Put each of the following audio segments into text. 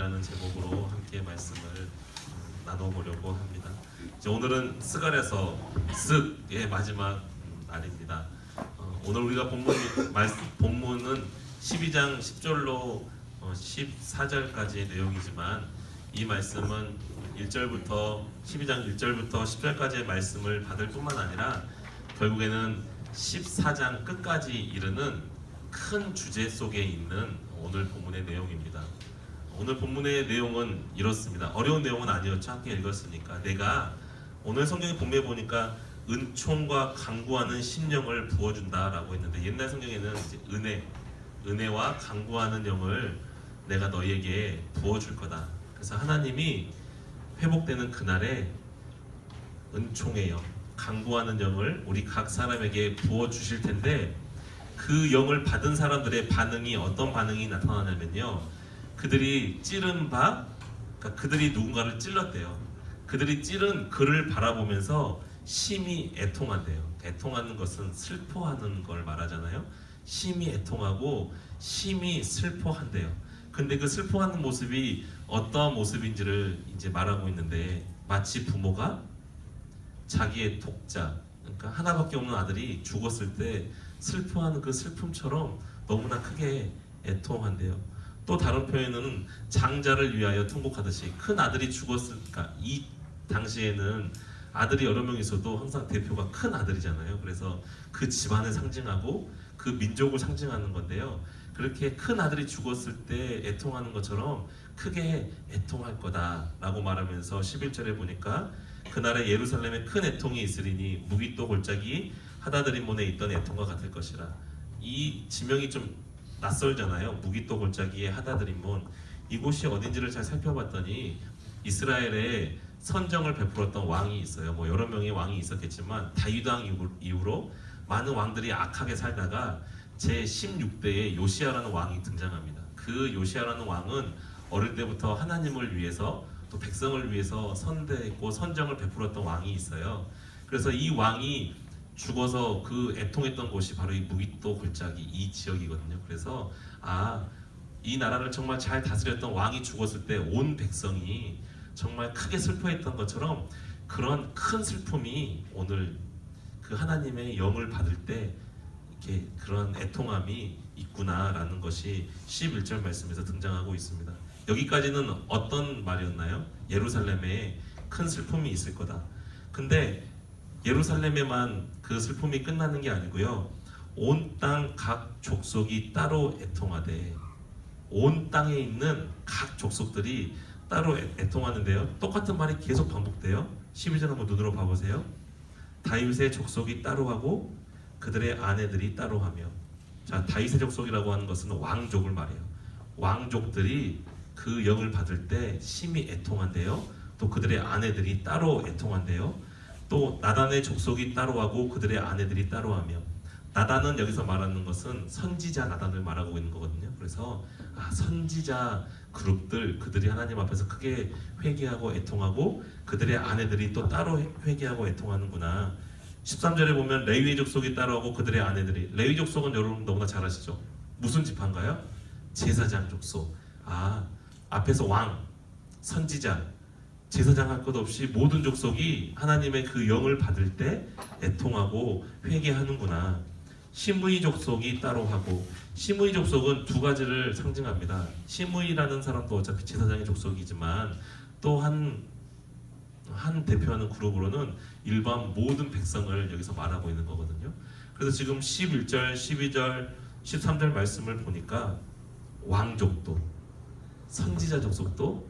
애통함이라는 제목으로 함께 말씀을 나눠보려고 합니다. 이제 오늘은 스갈에서 쓱의 마지막 날입니다. 오늘 우리가 본문은 12장 10절로 14절까지의 내용이지만 이 말씀은 1절부터 12장 1절부터 10절까지의 말씀을 받을 뿐만 아니라 결국에는 14장 끝까지 이르는 큰 주제 속에 있는 오늘 본문의 내용입니다. 오늘 본문의 내용은 이렇습니다. 어려운 내용은 아니었죠. 함께 읽었으니까. 내가 오늘 성경의 본문에 보니까 은총과 강구하는 심령을 부어준다라고 했는데 옛날 성경에는 이제 은혜와 강구하는 영을 내가 너희에게 부어줄 거다. 그래서 하나님이 회복되는 그날에 은총의 영, 강구하는 영을 우리 각 사람에게 부어주실 텐데 그 영을 받은 사람들의 반응이 어떤 반응이 나타나냐면요, 그들이 찌른 그러니까 그들이 누군가를 찔렀대요. 그들이 찌른 그를 바라보면서 심히 애통한대요. 애통하는 것은 슬퍼하는 걸 말하잖아요. 심히 애통하고 심히 슬퍼한대요. 근데 그 슬퍼하는 모습이 어떤 모습인지를 이제 말하고 있는데, 마치 부모가 자기의 독자, 그러니까 하나밖에 없는 아들이 죽었을 때 슬퍼하는 그 슬픔처럼 너무나 크게 애통한대요. 또 다른 표현은 장자를 위하여 통곡하듯이, 큰 아들이 죽었으니까 이 당시에는 아들이 여러 명 있어도 항상 대표가 큰 아들이잖아요. 그래서 그 집안을 상징하고 그 민족을 상징하는 건데요. 그렇게 큰 아들이 죽었을 때 애통하는 것처럼 크게 애통할 거다라고 말하면서 11절에 보니까 그날에 예루살렘에 큰 애통이 있으리니 무기또 골짜기 하다드림몬에 있던 애통과 같을 것이라. 이 지명이 좀 낯설잖아요. 무기또 골짜기의 하다드림몬, 이곳이 어딘지를 잘 살펴봤더니 이스라엘에 선정을 베풀었던 왕이 있어요. 뭐 여러 명의 왕이 있었겠지만 다윗 왕 이후로 많은 왕들이 악하게 살다가 제 16대에 요시야라는 왕이 등장합니다. 그 요시야라는 왕은 어릴 때부터 하나님을 위해서 또 백성을 위해서 선대했고 선정을 베풀었던 왕이 있어요. 그래서 이 왕이 죽어서 그 애통했던 곳이 바로 이 무기또 골짜기 이 지역이거든요. 그래서 이 나라를 정말 잘 다스렸던 왕이 죽었을 때 온 백성이 정말 크게 슬퍼했던 것처럼 그런 큰 슬픔이 오늘 그 하나님의 영을 받을 때 이렇게 그런 애통함이 있구나라는 것이 11절 말씀에서 등장하고 있습니다. 여기까지는 어떤 말이었나요? 예루살렘에 큰 슬픔이 있을 거다. 근데 예루살렘에만 그 슬픔이 끝나는 게 아니고요, 온 땅 각 족속이 따로 애통하되, 온 땅에 있는 각 족속들이 따로 애통하는데요, 똑같은 말이 계속 반복돼요. 12절 한번 눈으로 봐보세요. 다윗의 족속이 따로 하고 그들의 아내들이 따로 하며. 자, 다윗의 족속이라고 하는 것은 왕족을 말해요. 왕족들이 그 영을 받을 때 심히 애통한대요. 또 그들의 아내들이 따로 애통한대요. 또 나단의 족속이 따로 하고 그들의 아내들이 따로 하며. 나단은 여기서 말하는 것은 선지자 나단을 말하고 있는 거거든요. 그래서 선지자 그룹들, 그들이 하나님 앞에서 크게 회개하고 애통하고 그들의 아내들이 또 따로 회개하고 애통하는구나. 13절에 보면 레위의 족속이 따로 하고 그들의 아내들이. 레위 족속은 여러분 너무나 잘 아시죠? 무슨 지파인가요? 제사장 족속. 앞에서 왕, 선지자, 제사장 할 것 없이 모든 족속이 하나님의 그 영을 받을 때 애통하고 회개하는구나. 시므이 족속이 따로 하고. 시므이 족속은 두 가지를 상징합니다. 시므이라는 사람도 어차피 제사장의 족속이지만 또 한 대표하는 그룹으로는 일반 모든 백성을 여기서 말하고 있는 거거든요. 그래서 지금 11절, 12절, 13절 말씀을 보니까 왕족도, 선지자 족속도,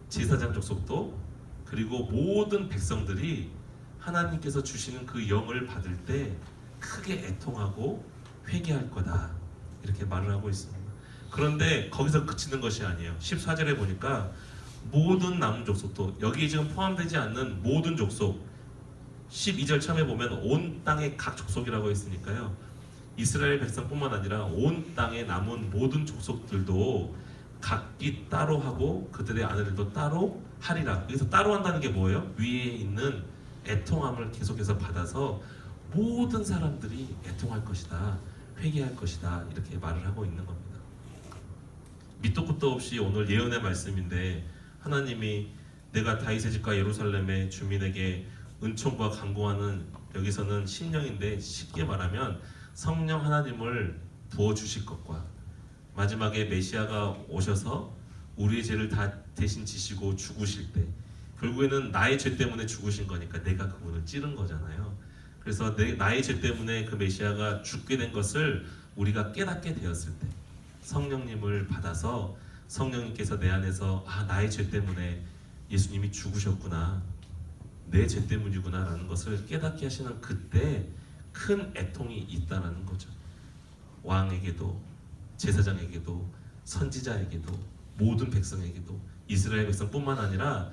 제사장 족속도, 그리고 모든 백성들이 하나님께서 주시는 그 영을 받을 때 크게 애통하고 회개할 거다, 이렇게 말을 하고 있습니다. 그런데 거기서 그치는 것이 아니에요. 14절에 보니까 모든 남은 족속도, 여기에 지금 포함되지 않는 모든 족속, 12절 처음에 보면 온 땅의 각 족속이라고 했으니까요, 이스라엘 백성뿐만 아니라 온 땅에 남은 모든 족속들도 각기 따로 하고 그들의 아내들도 따로 하리라. 여기서 따로 한다는 게 뭐예요? 위에 있는 애통함을 계속해서 받아서 모든 사람들이 애통할 것이다, 회개할 것이다, 이렇게 말을 하고 있는 겁니다. 밑도 끝도 없이 오늘 예언의 말씀인데 하나님이 내가 다윗의 집과 예루살렘의 주민에게 은총과 강구하는 여기서는 심령인데 쉽게 말하면 성령 하나님을 부어 주실 것과 마지막에 메시아가 오셔서 우리의 죄를 다 대신 지시고 죽으실 때 결국에는 나의 죄 때문에 죽으신 거니까 내가 그분을 찌른 거잖아요. 그래서 나의 죄 때문에 그 메시아가 죽게 된 것을 우리가 깨닫게 되었을 때 성령님을 받아서 성령님께서 내 안에서 나의 죄 때문에 예수님이 죽으셨구나, 내 죄 때문이구나 라는 것을 깨닫게 하시는 그때 큰 애통이 있다는 거죠. 왕에게도 제사장에게도 선지자에게도 모든 백성에게도 이스라엘 백성뿐만 아니라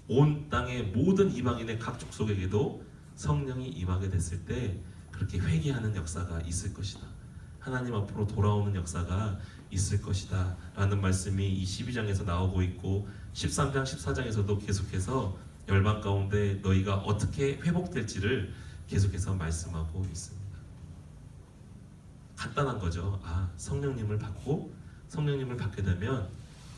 온 땅의 모든 이방인의 각 족속에게도 성령이 임하게 됐을 때 그렇게 회개하는 역사가 있을 것이다. 하나님 앞으로 돌아오는 역사가 있을 것이다 라는 말씀이 이 12장에서 나오고 있고 13장 14장에서도 계속해서 열방 가운데 너희가 어떻게 회복될지를 계속해서 말씀하고 있습니다. 간단한 거죠. 성령님을 받고 성령님을 받게 되면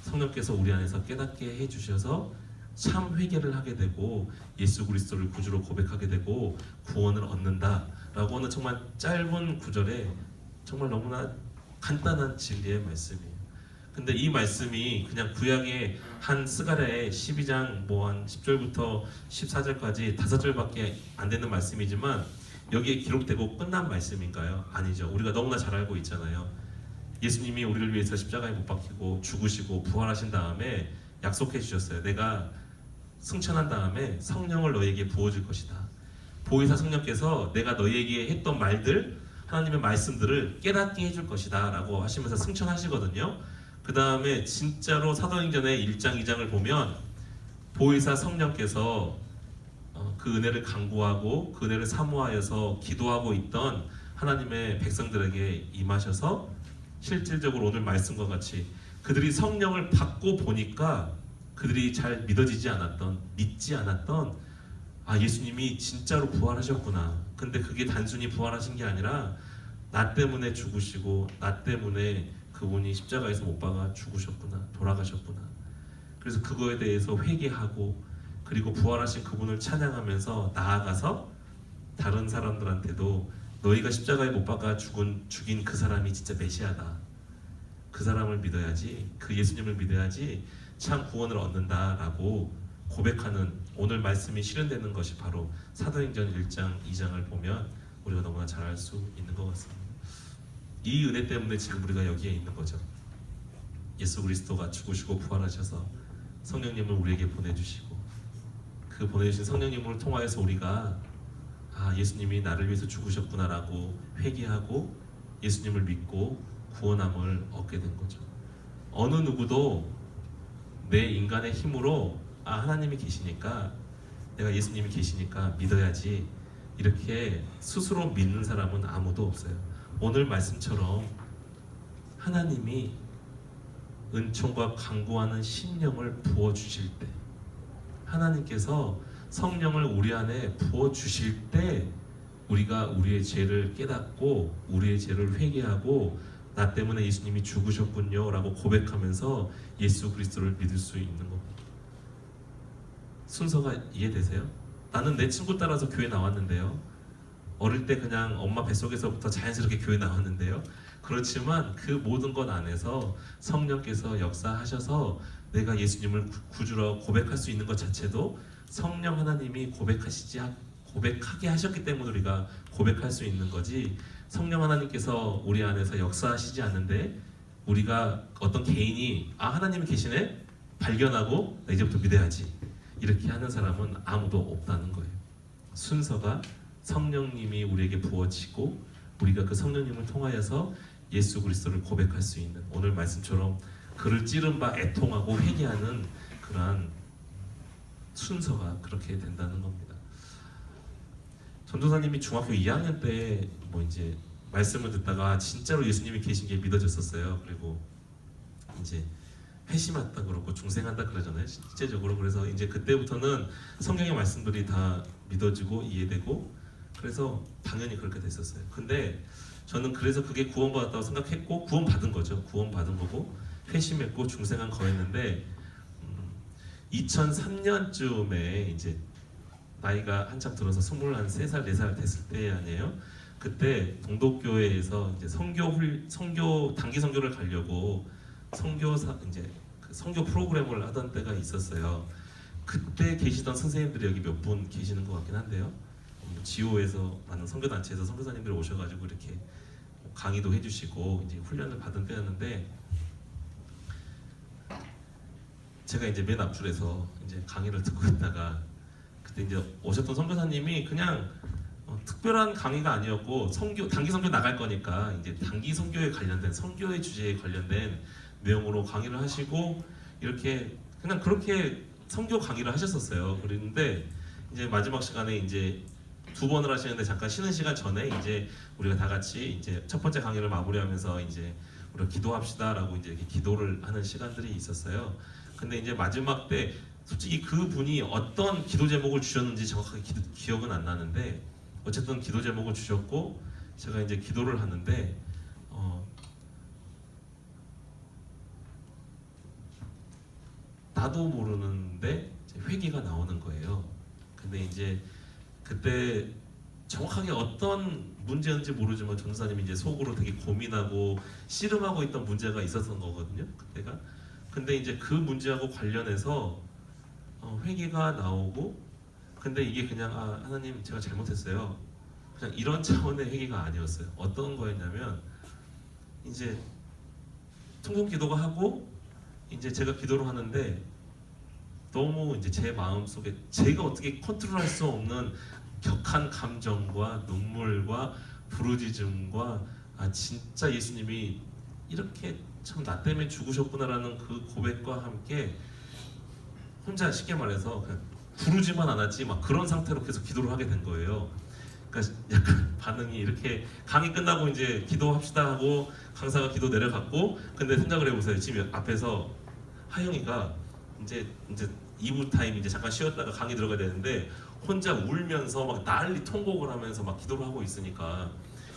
성령께서 우리 안에서 깨닫게 해주셔서 참 회개를 하게 되고 예수 그리스도를 구주로 고백하게 되고 구원을 얻는다라고 하는 정말 짧은 구절에 정말 너무나 간단한 진리의 말씀이에요. 근데 이 말씀이 그냥 구약의 한 스가랴의 12장 한 10절부터 14절까지 5절밖에 안 되는 말씀이지만 여기에 기록되고 끝난 말씀인가요? 아니죠. 우리가 너무나 잘 알고 있잖아요. 예수님이 우리를 위해서 십자가에 못 박히고 죽으시고 부활하신 다음에 약속해 주셨어요. 내가 승천한 다음에 성령을 너희에게 부어줄 것이다. 보혜사 성령께서 내가 너희에게 했던 말들, 하나님의 말씀들을 깨닫게 해줄 것이다 라고 하시면서 승천하시거든요. 그 다음에 진짜로 사도행전의 1장 2장을 보면 보혜사 성령께서 그 은혜를 간구하고 그 은혜를 사모하여서 기도하고 있던 하나님의 백성들에게 임하셔서 실질적으로 오늘 말씀과 같이 그들이 성령을 받고 보니까 그들이 잘 믿어지지 않았던, 믿지 않았던 예수님이 진짜로 부활하셨구나. 근데 그게 단순히 부활하신 게 아니라 나 때문에 죽으시고 나 때문에 그분이 십자가에서 못 박아 죽으셨구나, 돌아가셨구나. 그래서 그거에 대해서 회개하고 그리고 부활하신 그분을 찬양하면서 나아가서 다른 사람들한테도 너희가 십자가에 못 박아 죽인 그 사람이 진짜 메시아다. 그 사람을 믿어야지, 그 예수님을 믿어야지 참 구원을 얻는다라고 고백하는 오늘 말씀이 실현되는 것이 바로 사도행전 1장 2장을 보면 우리가 너무나 잘 알 수 있는 것 같습니다. 이 은혜 때문에 지금 우리가 여기에 있는 거죠. 예수 그리스도가 죽으시고 부활하셔서 성령님을 우리에게 보내주시고 그 보내주신 성령님을 통하여서 우리가 예수님이 나를 위해서 죽으셨구나라고 회개하고 예수님을 믿고 구원함을 얻게 된 거죠. 어느 누구도 내 인간의 힘으로 하나님이 계시니까 내가 예수님이 계시니까 믿어야지 이렇게 스스로 믿는 사람은 아무도 없어요. 오늘 말씀처럼 하나님이 은총과 간구하는 심령을 부어주실 때 하나님께서 성령을 우리 안에 부어주실 때 우리가 우리의 죄를 깨닫고 우리의 죄를 회개하고 나 때문에 예수님이 죽으셨군요 라고 고백하면서 예수 그리스도를 믿을 수 있는 겁니다. 순서가 이해되세요? 나는 내 친구 따라서 교회 나왔는데요. 어릴 때 그냥 엄마 뱃속에서부터 자연스럽게 교회 나왔는데요. 그렇지만 그 모든 것 안에서 성령께서 역사하셔서 내가 예수님을 구주로 고백할 수 있는 것 자체도 성령 하나님이 고백하게 하셨기 때문에 우리가 고백할 수 있는 거지, 성령 하나님께서 우리 안에서 역사하시지 않는데 우리가 어떤 개인이 하나님이 계시네 발견하고 나 이제부터 믿어야지 이렇게 하는 사람은 아무도 없다는 거예요. 순서가 성령님이 우리에게 부어지고 우리가 그 성령님을 통하여서 예수 그리스도를 고백할 수 있는 오늘 말씀처럼 그를 찌른 바 애통하고 회개하는 그러한 순서가 그렇게 된다는 겁니다. 전도사님이 중학교 2학년 때 이제 말씀을 듣다가 진짜로 예수님이 계신 게 믿어졌었어요. 그리고 이제 회심한다 그러고 중생한다 그러잖아요. 실제적으로. 그래서 이제 그때부터는 성경의 말씀들이 다 믿어지고 이해되고 그래서 당연히 그렇게 됐었어요. 근데 저는 그래서 그게 구원받았다고 생각했고 구원받은 거죠. 구원받은 거고 회심했고 중생한 거였는데 2003년쯤에 이제 나이가 한참 들어서 23살, 4살 됐을 때 아니에요. 그때 동독교회에서 이제 선교 단기 선교를 가려고 이제 그 선교 프로그램을 하던 때가 있었어요. 그때 계시던 선생님들이 여기 몇 분 계시는 것 같긴 한데요. 지오에서 많은 선교 단체에서 선교사님들이 오셔가지고 이렇게 강의도 해주시고 이제 훈련을 받은 때였는데 제가 이제 맨 앞줄에서 이제 강의를 듣고 있다가 그때 이제 오셨던 선교사님이 그냥 특별한 강의가 아니었고 단기 선교 나갈 거니까 이제 단기 선교에 관련된 선교의 주제에 관련된 내용으로 강의를 하시고 이렇게 그냥 그렇게 선교 강의를 하셨었어요. 그랬는데 이제 마지막 시간에 이제 2번을 하시는데 잠깐 쉬는 시간 전에 이제 우리가 다 같이 이제 첫 번째 강의를 마무리하면서 이제 우리가 기도합시다라고 이제 이렇게 기도를 하는 시간들이 있었어요. 근데 이제 마지막 때 솔직히 그 분이 어떤 기도 제목을 주셨는지 정확하게 기억은 안 나는데 어쨌든 기도 제목을 주셨고 제가 이제 기도를 하는데 나도 모르는데 회개가 나오는 거예요. 근데 이제 그때 정확하게 어떤 문제인지 모르지만 전도사님이 이제 속으로 되게 고민하고 씨름하고 있던 문제가 있었던 거거든요. 그때가. 근데 이제 그 문제하고 관련해서 회개가 나오고 근데 이게 그냥 하나님 제가 잘못했어요. 그냥 이런 차원의 회개가 아니었어요. 어떤 거였냐면 이제 통곡 기도가 하고 이제 제가 기도를 하는데 너무 이제 제 마음 속에 제가 어떻게 컨트롤할 수 없는 격한 감정과 눈물과 부르짖음과 진짜 예수님이 이렇게 참 나 때문에 죽으셨구나라는 그 고백과 함께 혼자 쉽게 말해서 그냥 부르지만 않았지 막 그런 상태로 계속 기도를 하게 된 거예요. 그러니까 약간 반응이 이렇게 강의 끝나고 이제 기도합시다 하고 강사가 기도 내려갔고 근데 생각을 해보세요. 지금 앞에서 하영이가 이제 2부 타임 이제 잠깐 쉬었다가 강의 들어가야 되는데 혼자 울면서 막 난리 통곡을 하면서 막 기도를 하고 있으니까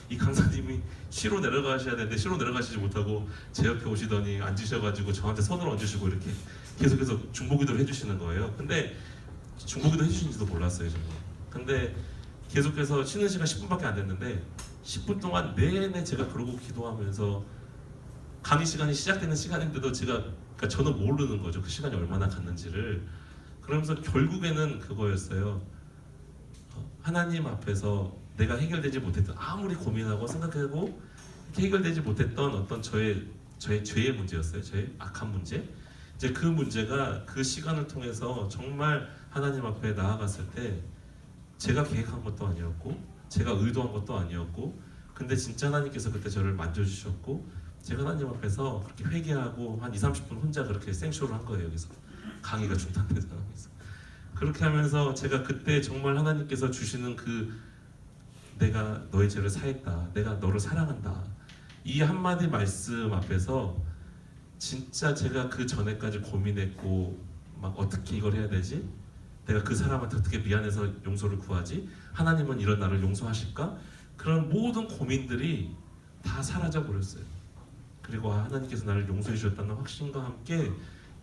이 강사님이 쉬러 내려가셔야 되는데 쉬러 내려가시지 못하고 제 옆에 오시더니 앉으셔가지고 저한테 손을 얹으시고 이렇게 계속해서 중보기도를 해주시는 거예요. 근데 중보기도 해주시는지도 몰랐어요 저는. 근데 계속해서 쉬는 시간 10분밖에 안 됐는데 10분 동안 내내 제가 그러고 기도하면서 강의 시간이 시작되는 시간인데도 그러니까 저는 모르는 거죠. 그 시간이 얼마나 갔는지를. 그러면서 결국에는 그거였어요. 하나님 앞에서 내가 해결되지 못했던 아무리 고민하고 생각하고 해결되지 못했던 어떤 저의 죄의 문제였어요. 저의 악한 문제. 이제 그 문제가 그 시간을 통해서 정말 하나님 앞에 나아갔을 때 제가 계획한 것도 아니었고 제가 의도한 것도 아니었고 근데 진짜 하나님께서 그때 저를 만져주셨고 제가 하나님 앞에서 그렇게 회개하고 한 20-30분 혼자 그렇게 생쇼를 한 거예요. 여기서 강의가 중단된 상황에서 그렇게 하면서 제가 그때 정말 하나님께서 주시는 그 내가 너의 죄를 사했다, 내가 너를 사랑한다 이 한마디 말씀 앞에서 진짜 제가 그 전에까지 고민했고 막 어떻게 이걸 해야 되지? 내가 그 사람한테 어떻게 미안해서 용서를 구하지? 하나님은 이런 나를 용서하실까? 그런 모든 고민들이 다 사라져 버렸어요. 그리고 하나님께서 나를 용서해 주셨다는 확신과 함께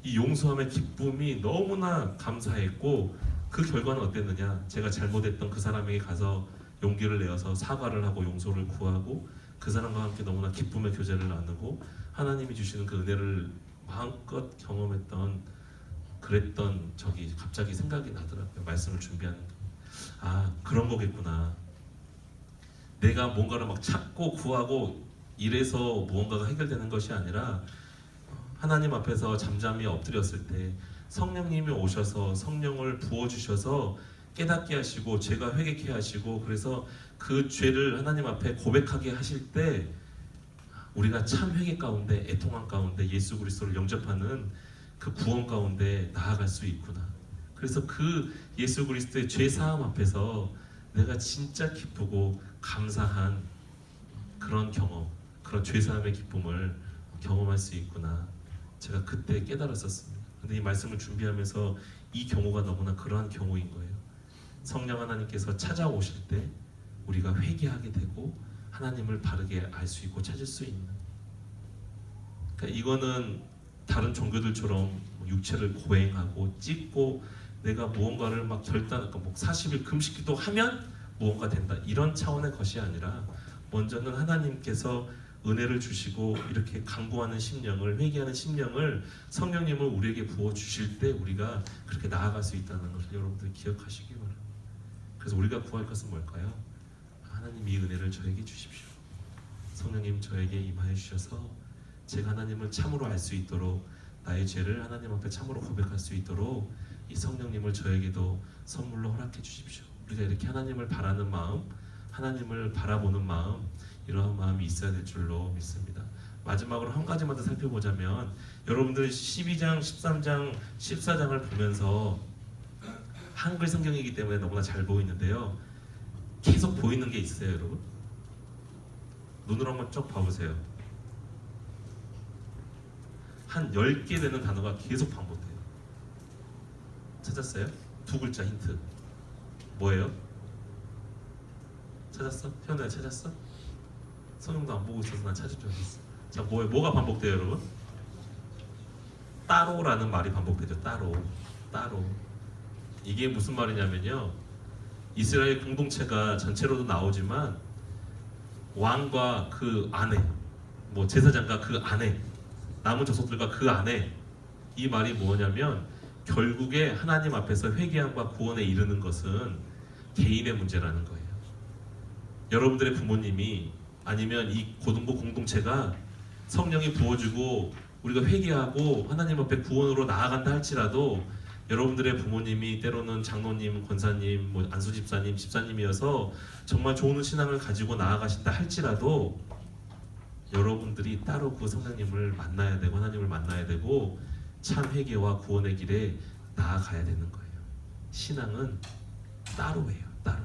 이 용서함의 기쁨이 너무나 감사했고 그 결과는 어땠느냐? 제가 잘못했던 그 사람에게 가서 용기를 내어서 사과를 하고 용서를 구하고 그 사람과 함께 너무나 기쁨의 교제를 나누고 하나님이 주시는 그 은혜를 마음껏 경험했던 그랬던 적이 갑자기 생각이 나더라고요. 말씀을 준비하는 그런 거겠구나. 내가 뭔가를 막 찾고 구하고 이래서 무언가가 해결되는 것이 아니라 하나님 앞에서 잠잠히 엎드렸을 때 성령님이 오셔서 성령을 부어주셔서 깨닫게 하시고 죄가 회개케 하시고 그래서 그 죄를 하나님 앞에 고백하게 하실 때 우리가 참 회개 가운데 애통한 가운데 예수 그리스도를 영접하는 그 구원 가운데 나아갈 수 있구나. 그래서 그 예수 그리스도의 죄 사함 앞에서 내가 진짜 기쁘고 감사한 그런 경험, 그런 죄 사함의 기쁨을 경험할 수 있구나. 제가 그때 깨달았었습니다. 근데 이 말씀을 준비하면서 이 경우가 너무나 그러한 경우인 거예요. 성령 하나님께서 찾아오실 때 우리가 회개하게 되고 하나님을 바르게 알 수 있고 찾을 수 있는. 그러니까 이거는 다른 종교들처럼 육체를 고행하고 찢고 내가 무언가를 막 결단하고 뭐 40일 금식기도 하면 무언가 된다 이런 차원의 것이 아니라 먼저는 하나님께서 은혜를 주시고 이렇게 간구하는 심령을 회개하는 심령을 성령님을 우리에게 부어 주실 때 우리가 그렇게 나아갈 수 있다는 것을 여러분들이 기억하시기 바랍니다. 그래서 우리가 구할 것은 뭘까요? 하나님 이 은혜를 저에게 주십시오. 성령님 저에게 임하여 주셔서 제가 하나님을 참으로 알 수 있도록 나의 죄를 하나님 앞에 참으로 고백할 수 있도록 이 성령님을 저에게도 선물로 허락해 주십시오. 우리가 이렇게 하나님을 바라는 마음, 하나님을 바라보는 마음, 이러한 마음이 있어야 될 줄로 믿습니다. 마지막으로 한 가지만 더 살펴보자면 여러분들 12장, 13장, 14장을 보면서 한글 성경이기 때문에 너무나 잘 보이는데요. 계속 보이는 게 있어요, 여러분. 눈으로 한번 쭉 봐보세요. 한 10개 되는 단어가 계속 반복돼요. 찾았어요? 두 글자 힌트. 뭐예요? 찾았어? 현우야 찾았어? 성경도 안 보고 있어서 난 찾을 줄 알았어. 자, 뭐가 반복돼요, 여러분? 따로라는 말이 반복되죠. 따로. 이게 무슨 말이냐면요. 이스라엘 공동체가 전체로도 나오지만 왕과 그 안에, 뭐 제사장과 그 안에, 남은 족속들과 그 안에 이 말이 뭐냐면 결국에 하나님 앞에서 회개함과 구원에 이르는 것은 개인의 문제라는 거예요. 여러분들의 부모님이 아니면 이 고등부 공동체가 성령이 부어주고 우리가 회개하고 하나님 앞에 구원으로 나아간다 할지라도 여러분들의 부모님이 때로는 장로님, 권사님, 뭐 안수 집사님, 집사님이어서 정말 좋은 신앙을 가지고 나아가신다 할지라도 여러분들이 따로 그 성령님을 만나야 되고 하나님을 만나야 되고 참 회개와 구원의 길에 나아가야 되는 거예요. 신앙은 따로예요. 따로.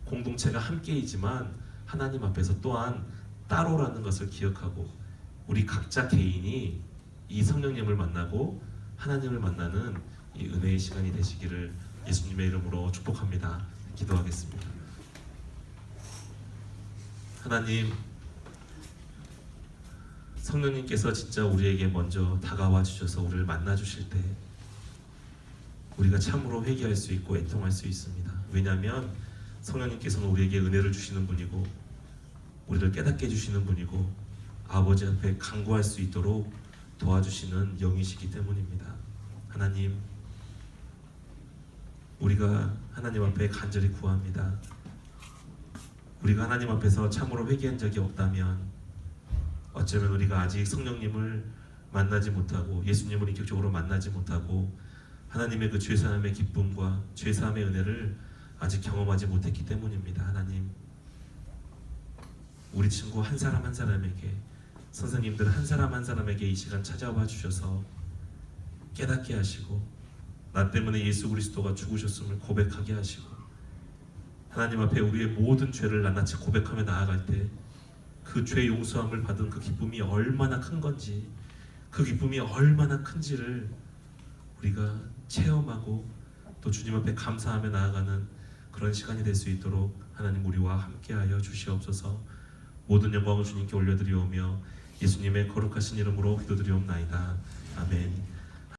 공동체가 함께이지만 하나님 앞에서 또한 따로라는 것을 기억하고 우리 각자 개인이 이 성령님을 만나고 하나님을 만나는 이 은혜의 시간이 되시기를 예수님의 이름으로 축복합니다. 기도하겠습니다. 하나님, 성령님께서 진짜 우리에게 먼저 다가와 주셔서 우리를 만나 주실 때 우리가 참으로 회개할 수 있고 애통할 수 있습니다. 왜냐하면 성령님께서는 우리에게 은혜를 주시는 분이고 우리를 깨닫게 해주시는 분이고 아버지 앞에 간구할 수 있도록 도와주시는 영이시기 때문입니다. 하나님, 우리가 하나님 앞에 간절히 구합니다. 우리가 하나님 앞에서 참으로 회개한 적이 없다면 어쩌면 우리가 아직 성령님을 만나지 못하고 예수님을 인격적으로 만나지 못하고 하나님의 그 죄사함의 기쁨과 죄사함의 은혜를 아직 경험하지 못했기 때문입니다. 하나님, 우리 친구 한 사람 한 사람에게, 선생님들 한 사람 한 사람에게 이 시간 찾아와 주셔서 깨닫게 하시고 나 때문에 예수 그리스도가 죽으셨음을 고백하게 하시고 하나님 앞에 우리의 모든 죄를 낱낱이 고백하며 나아갈 때 그 죄 용서함을 받은 그 기쁨이 얼마나 큰 건지, 그 기쁨이 얼마나 큰지를 우리가 체험하고 또 주님 앞에 감사하며 나아가는 그런 시간이 될 수 있도록 하나님 우리와 함께하여 주시옵소서. 모든 영광을 주님께 올려드리오며 예수님의 거룩하신 이름으로 기도드리옵나이다. 아멘.